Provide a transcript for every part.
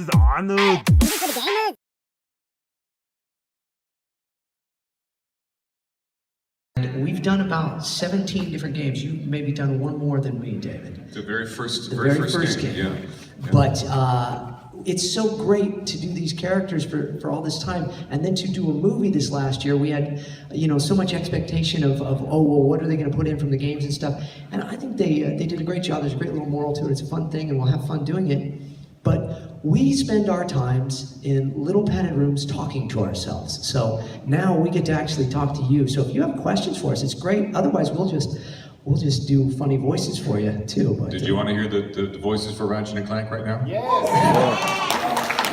is honored. We've done about 17 different games. You've maybe done one more than me, David. The very first game. Yeah. But it's so great to do these characters for all this time, and then to do a movie this last year. We had, so much expectation of oh, well, what are they going to put in from the games and stuff. And I think they did a great job. There's a great little moral to it. It's a fun thing, and we'll have fun doing it. But we spend our times in little padded rooms talking to ourselves. So now we get to actually talk to you. So if you have questions for us, it's great. Otherwise, we'll just do funny voices for you too. But, Did you want to hear the voices for Ratchet and Clank right now? Yes.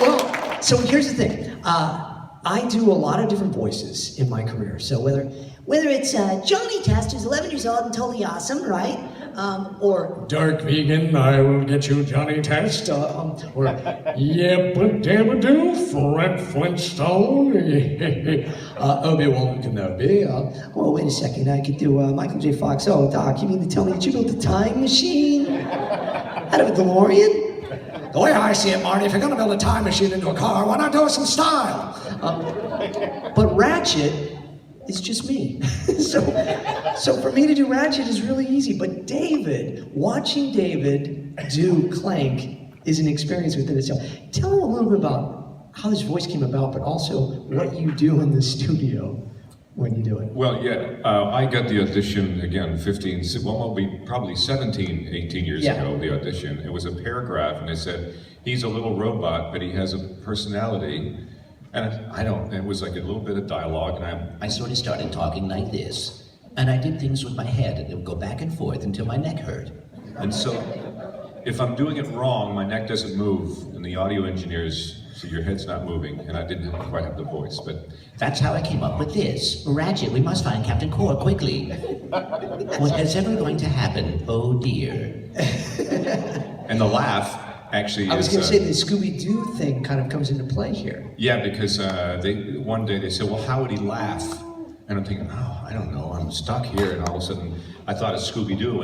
Well, so here's the thing. I do a lot of different voices in my career. So whether it's Johnny Test, who's 11 years old and totally awesome, right? Or Dark Vegan, I will get you Johnny Test. Or Yep-a-dabba-doo, Fred Flintstone. Obi Wan Ken-obi. oh, wait a second, I could do Michael J. Fox. Oh, Doc, you mean to tell me that you built a time machine out of a DeLorean? The way I see it, Marty, if you're gonna build a time machine into a car, why not do it some style? But Ratchet is just me. so for me to do Ratchet is really easy. But watching David do Clank is an experience within itself. Tell him a little bit about how this voice came about, but also what you do in the studio when you do it. Well, yeah, I got the audition again probably 17, 18 years ago, the audition. It was a paragraph, and they said, he's a little robot, but he has a personality. And it was like a little bit of dialogue, and I sort of started talking like this, and I did things with my head, and it would go back and forth until my neck hurt. And so, if I'm doing it wrong, my neck doesn't move, and the audio engineers say your head's not moving, and I didn't quite have the voice, but... That's how I came up with this. Ratchet, we must find Captain Core quickly. What is ever going to happen? Oh dear. And the laugh actually I was going to say the Scooby-Doo thing kind of comes into play here. Yeah, because one day they said, well, how would he laugh? And I'm thinking, oh, I don't know, I'm stuck here, and all of a sudden I thought of Scooby-Doo,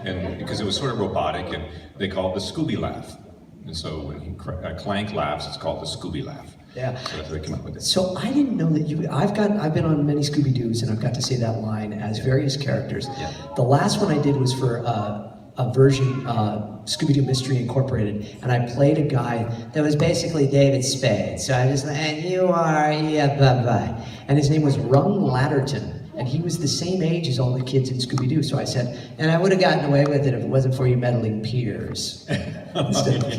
and because it was sort of robotic, and they called it the Scooby laugh. And so when Clank laughs, it's called the Scooby laugh. Yeah. So that's how they came up with it. So I didn't know that I've been on many Scooby-Doos, and I've got to say that line as various characters. Yeah. The last one I did was for a version, Scooby-Doo Mystery Incorporated, and I played a guy that was basically David Spade. So I just, and you are, yeah, bye-bye. And his name was Rung Latterton, and he was the same age as all the kids in Scooby-Doo. So I said, and I would have gotten away with it if it wasn't for you meddling peers. Instead of,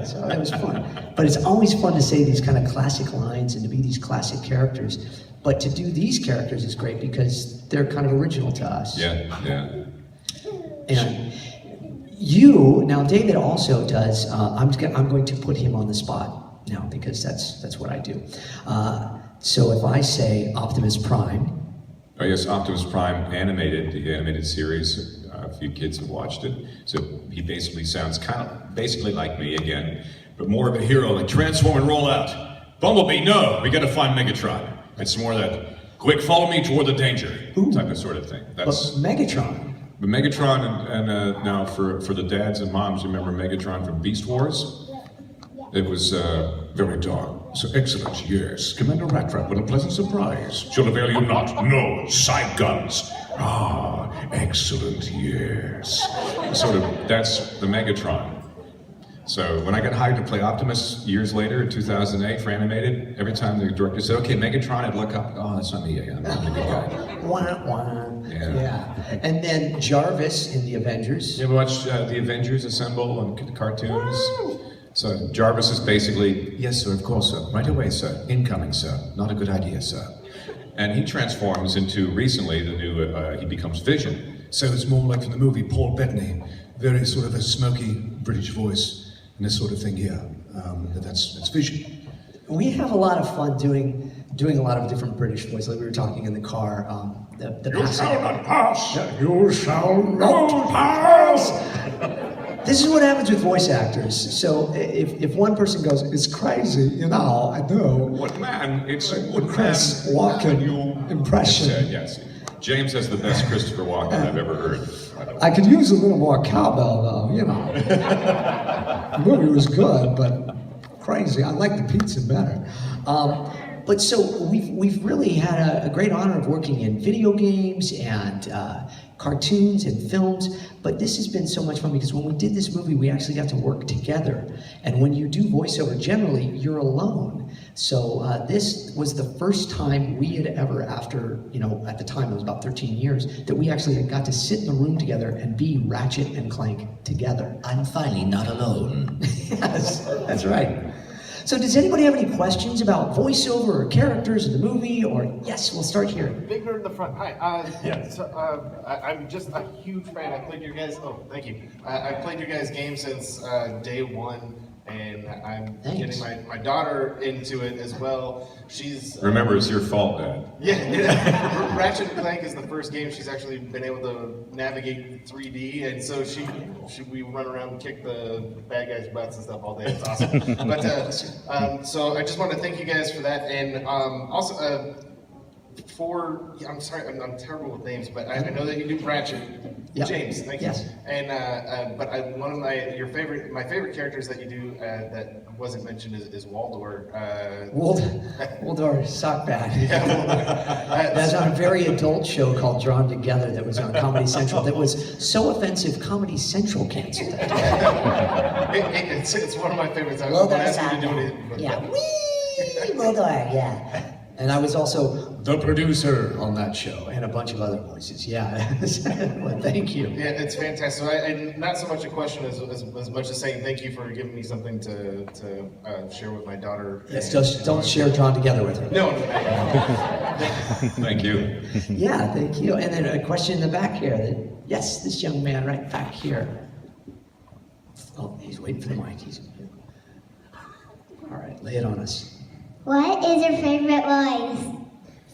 so it was fun. But it's always fun to say these kind of classic lines and to be these classic characters. But to do these characters is great because they're kind of original to us. Yeah. And now David also does, I'm going to put him on the spot now because that's what I do. So if I say Optimus Prime. Oh yes, Optimus Prime, the animated series. A few kids have watched it. So he basically sounds basically like me again, but more of a hero, like transform and roll out. Bumblebee, no, we gotta find Megatron. It's more that, quick, follow me toward the danger, type of sort of thing. That's Megatron. But Megatron, and now for the dads and moms, remember Megatron from Beast Wars? It was very dark. So excellent, yes. Commander Rattrap with a pleasant surprise. Shall avail you not? No, side guns. Ah, excellent, yes. That's the Megatron. So when I got hired to play Optimus years later, in 2008, for animated, every time the director said, okay, Megatron, I'd look up, oh, that's not me, I'm not a good guy. Yeah. And then Jarvis in the Avengers. You ever watch the Avengers Assemble on the cartoons? Woo! So Jarvis is basically, yes sir, of course sir, right away sir, incoming sir, not a good idea sir. And he transforms into, recently, the new, he becomes Vision. So it's more like from the movie Paul Bettany, very sort of a smoky British voice, and this sort of thing here, that's Vision. We have a lot of fun doing a lot of different British voices. Like we were talking in the car, You shall not pass! You shall not pass! This is what happens with voice actors. So if one person goes, it's crazy, I know. What man? It's Chris Walken impression. Yes. James has the best Christopher Walken I've ever heard. I could use a little more cowbell, though, you know. The movie was good, but crazy. I like the pizza better. But so we've really had a great honor of working in video games and cartoons and films, but this has been so much fun because when we did this movie, we actually got to work together. And when you do voiceover, generally, you're alone. So this was the first time we had ever, after, you know, at the time, it was about 13 years, that we actually got to sit in the room together and be Ratchet and Clank together. I'm finally not alone. Yes, that's right. So does anybody have any questions about voiceover or characters in the movie? Or yes, we'll start here. Bigger in the front. Hi. I'm just a huge fan. I played your guys. Oh, thank you. I played your guys' game since day one, and I'm getting my daughter into it as well. She's Remember, it's your fault, Dad. yeah. Ratchet Clank is the first game she's actually been able to navigate 3D, and so we run around and kick the bad guys' butts and stuff all day. It's awesome. But so I just want to thank you guys for that, and also. I'm sorry, I'm terrible with names, but I know that you do Ratchet. Yep. James, thank you. Yes. And one of my favorite characters that you do that wasn't mentioned is Waldor. Waldor Sockbat. Yeah, That's on a very adult show called Drawn Together that was on Comedy Central that was so offensive Comedy Central canceled it. it's one of my favorites. I Waldor ask you to do it. Sockbat. Yeah. Whee! Waldor, yeah. And I was also the producer on that show, and a bunch of other voices. Yeah, well, thank you. Yeah, it's fantastic. And not so much a question as much as saying thank you for giving me something to share with my daughter. Yes, just don't share Drawn Together with her. No. Thank you. Yeah, thank you. And then a question in the back here. Yes, this young man right back here. Oh, he's waiting for the mic. All right, lay it on us. What is your favorite voice?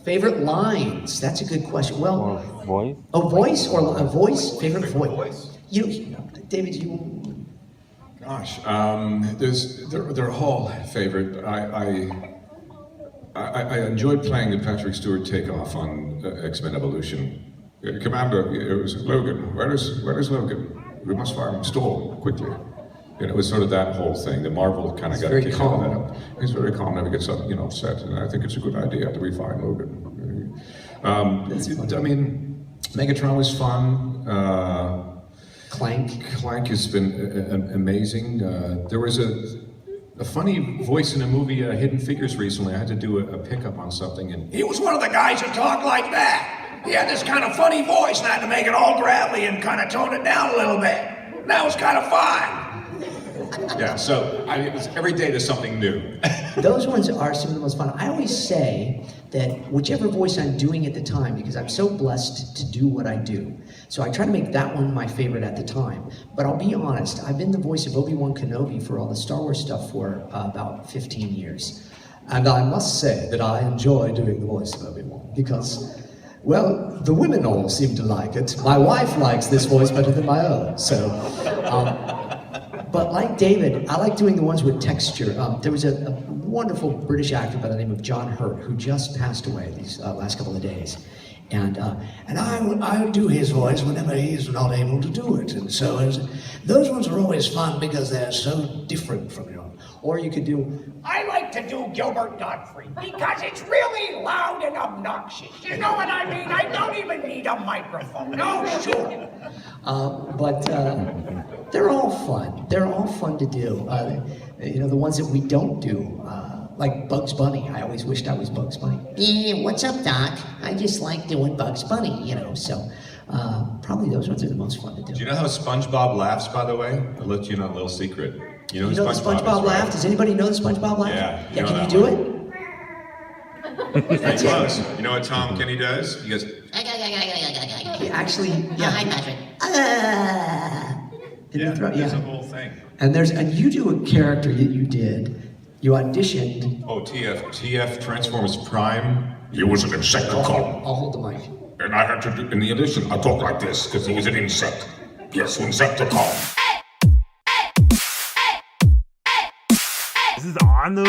Favorite lines? That's a good question. Well, Voice? a voice or a voice? Favorite voice? You, David, you. Gosh, they're all favorite. I enjoyed playing the Patrick Stewart takeoff on X-Men Evolution. Commander, it was Logan. Where is Logan? We must find him. Stall quickly. And it was sort of that whole thing. The Marvel kind of got a kick out of that. He's very calm, never gets upset, and I think it's a good idea that we find Logan. I mean, Megatron was fun. Clank has been amazing. There was a funny voice in a movie, Hidden Figures, recently. I had to do a pickup on something, and He was one of the guys who talked like that. He had this kind of funny voice, and I had to make it all gravelly and kind of tone it down a little bit. That was kind of fun. yeah. So it was every day there's something new. Those ones are some of the most fun. I always say that whichever voice I'm doing at the time, because I'm so blessed to do what I do, so I try to make that one my favorite at the time. But I'll be honest, I've been the voice of Obi Wan Ken-obi for all the Star Wars stuff for about 15 years. And I must say that I enjoy doing the voice of Obi-Wan because, well, the women all seem to like it. My wife likes this voice better than my own, so... But like David, I like doing the ones with texture. There was a wonderful British actor by the name of John Hurt who just passed away these last couple of days. And I do his voice whenever he's not able to do it. And so those ones are always fun because they're so different from your own. Or you could do, I like to do Gilbert Godfrey because it's really loud and obnoxious. You know what I mean? I don't even need a microphone. No, sure. but they're all fun. They're all fun to do. The ones that we don't do, like Bugs Bunny. I always wished I was Bugs Bunny. Yeah, what's up, Doc? I just like doing Bugs Bunny, so probably those ones are the most fun to do. Do you know how SpongeBob laughs, by the way? I'll let you know a little secret. You know the SpongeBob is, laugh? right? Does anybody know the SpongeBob laugh? Yeah, Can you do it? Pretty close. You know what Tom Kenny does? He goes, He actually, yeah. Hi, Patrick. there's a whole thing. And you do a character that you did. You auditioned. Oh, TF Transformers Prime. He was an Insecticon. I'll hold the mic. And I had to do, in the audition, I talk like this, because he was an insect. Yes, Insecticon. This is on the